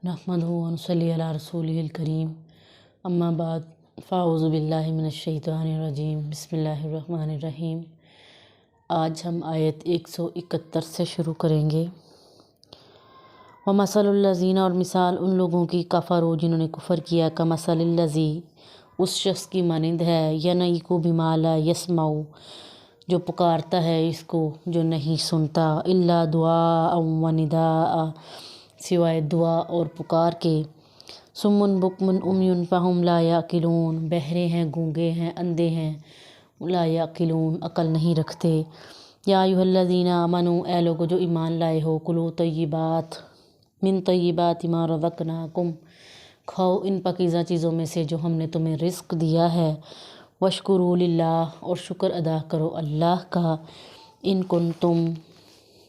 नहमदुहु व नसल्ली अला रसूलिहिल करीम अम्मा बाद फ़ाऊज़ु बिल्लाहि मिनश शैतानिर रजीम बिस्मिल्लाहिर रहमानिर रहीम। आज हम आयत 171 से शुरू करेंगे। व मसलुल्लज़ीना, और मिसाल उन लोगों की कफ़रू जिन्होंने कुफ़र किया, का मसलिल्लज़ी, उस शख्स की मानिंद है, यनईकु बिमा ला यस्माउ, जो पुकारता है इसको जो नहीं सुनता, इल्ला दुआ व निदाअ, सिवाय दुआ और पुकार के, सुम्मुन बुकमुन उम्युन फ़हुम ला याकिलून, बहरे हैं, गूंगे हैं, अंधे हैं, ला याकिलून, अकल नहीं रखते। या अय्युहल्लज़ीना आमनू, ए लोगो जो ईमान लाए हो, कुलू तय्यिबात मिन तय्यिबाति मा रज़क़नाकुम, खाओ इन पाकीज़ा चीज़ों में से जो हमने तुम्हें रिज़्क़ दिया है। वशकुरू लिल्लाह, और शुक्र अदा करो अल्लाह का, इन कुंतुम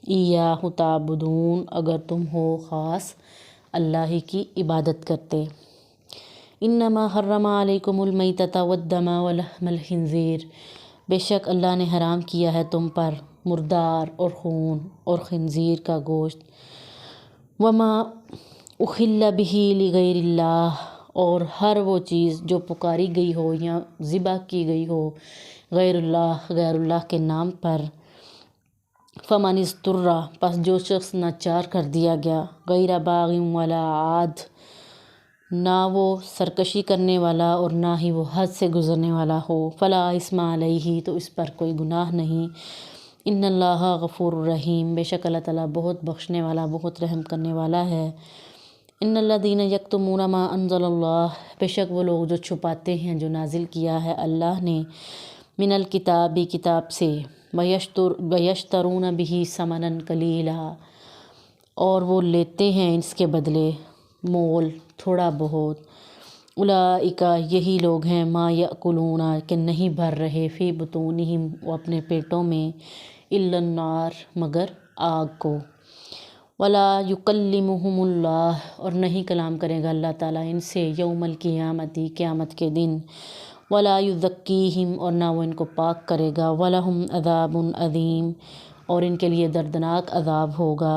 इय्याहु ताबुदून, अगर तुम हो ख़ास अल्लाह ही की इबादत करते। इन्नमा हर्रमा अलैकुमुल मैतता वद्दमा व लहमल खिंज़ीर, बेशक अल्लाह ने हराम किया है तुम पर मुर्दार और खून और खिंज़ीर का गोश्त। वमा उहिल्ला बिही लिगैरिल्लाह, और हर वो चीज़ जो पुकारी गई हो या ज़िबा की गई हो गैरुल्लाह के नाम पर। फ़मनिस्तुर्रा, पस जो शख्स नाचार कर दिया गया, गैरा बाग़िन वला आद, ना वो सरकशी करने वाला और ना ही वो हद से गुज़रने वाला हो, फ़ला इस्मा अलैहि, तो इस पर कोई गुनाह नहीं। इन्नल्लाहा गफ़ूरुर रहीम, बेशक अल्लाह ताला बहुत बख्शने वाला बहुत रहम करने वाला है। इन्नल्लज़ीना यक्तुमूना मा अंज़लल्लाह, बेशक वो लोग जो छुपाते हैं जो नाजिल किया है अल्लाह ने, मिनल किताबी, किताब से, वयश्तरून बिही समनन कलीला, और वो लेते हैं इसके बदले मोल थोड़ा बहुत। उलाइका, यही लोग हैं, मा यअकुलूना, के नहीं भर रहे, फ़ी बुतूनिहिम, वो अपने पेटों में, इल्लन नार, मगर आग को। वला युकल्लिमुहुमुल्लाह, और नहीं कलाम करेगा अल्लाह ताला इनसे, यौमल क़ियामती, क़यामत के दिन। वला युज़क्कीहिम, और ना वो इनको पाक करेगा। वलहुम अज़ाबुन अज़ीम, और इनके लिए दर्दनाक अज़ाब होगा।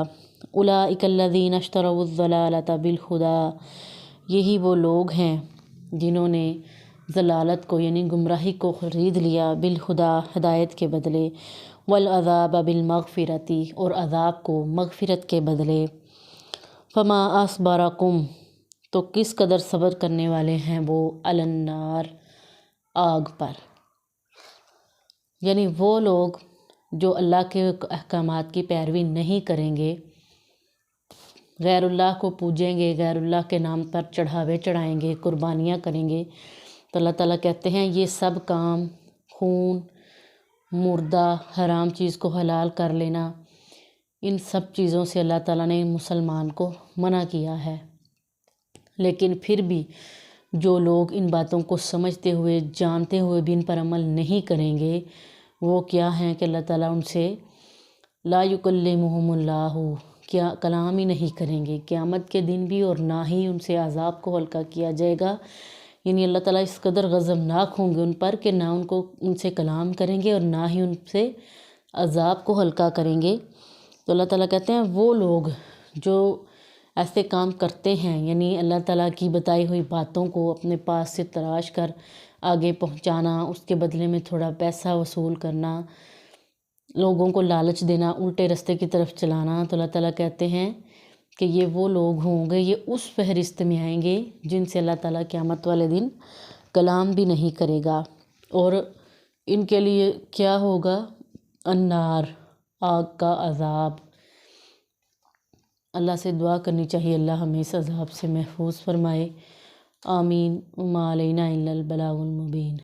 उलाइकल्लज़ीना इश्तरौज़्ज़लालता बिलहुदा, यही वो लोग हैं जिन्होंने ज़लालत को यानी गुमराही को ख़रीद लिया, बिलहुदा, हिदायत के बदले, वल अज़ाब बिलमग़फ़िरती, और अज़ाब को मग़फ़िरत के बदले। फ़मा अस्बरकुम, तो किस कदर सब्र करने वाले हैं वो, अलन्नार, आग पर। यानी वो लोग जो अल्लाह के अहकामात की पैरवी नहीं करेंगे, गैरुल्लाह को पूजेंगे, गैरुल्लाह के नाम पर चढ़ावे चढ़ाएंगे, कुर्बानियाँ करेंगे, तो अल्लाह ताला कहते हैं ये सब काम, खून, मुर्दा, हराम चीज़ को हलाल कर लेना, इन सब चीज़ों से अल्लाह ताला ने मुसलमान को मना किया है। लेकिन फिर भी जो लोग इन बातों को समझते हुए जानते हुए भी इन पर अमल नहीं करेंगे, वो क्या हैं कि अल्लाह ताला उनसे ला युकल्लिमुहुमुल्लाहु, क्या कलाम ही नहीं करेंगे क़यामत के दिन भी, और ना ही उनसे अज़ाब को हल्का किया जाएगा। यानी अल्लाह ताला इस कदर गज़बनाक होंगे उन पर कि ना उनसे कलाम करेंगे और ना ही उनसे अज़ाब को हल्का करेंगे। तो अल्लाह ताला कहते हैं वो लोग जो ऐसे काम करते हैं, यानी अल्लाह ताला की बताई हुई बातों को अपने पास से तराश कर आगे पहुंचाना, उसके बदले में थोड़ा पैसा वसूल करना, लोगों को लालच देना, उल्टे रास्ते की तरफ चलाना, तो अल्लाह ताला कहते हैं कि ये वो लोग होंगे, ये उस फहरिस्त में आएंगे जिनसे अल्लाह ताला क़यामत वाले दिन कलाम भी नहीं करेगा। और इनके लिए क्या होगा, अन्नार, आग का अज़ाब। अल्लाह से दुआ करनी चाहिए अल्लाह हमें इस अज़ाब से महफूज फरमाए। आमीन। मा अलैना इल्लल बलागुल मुबीन।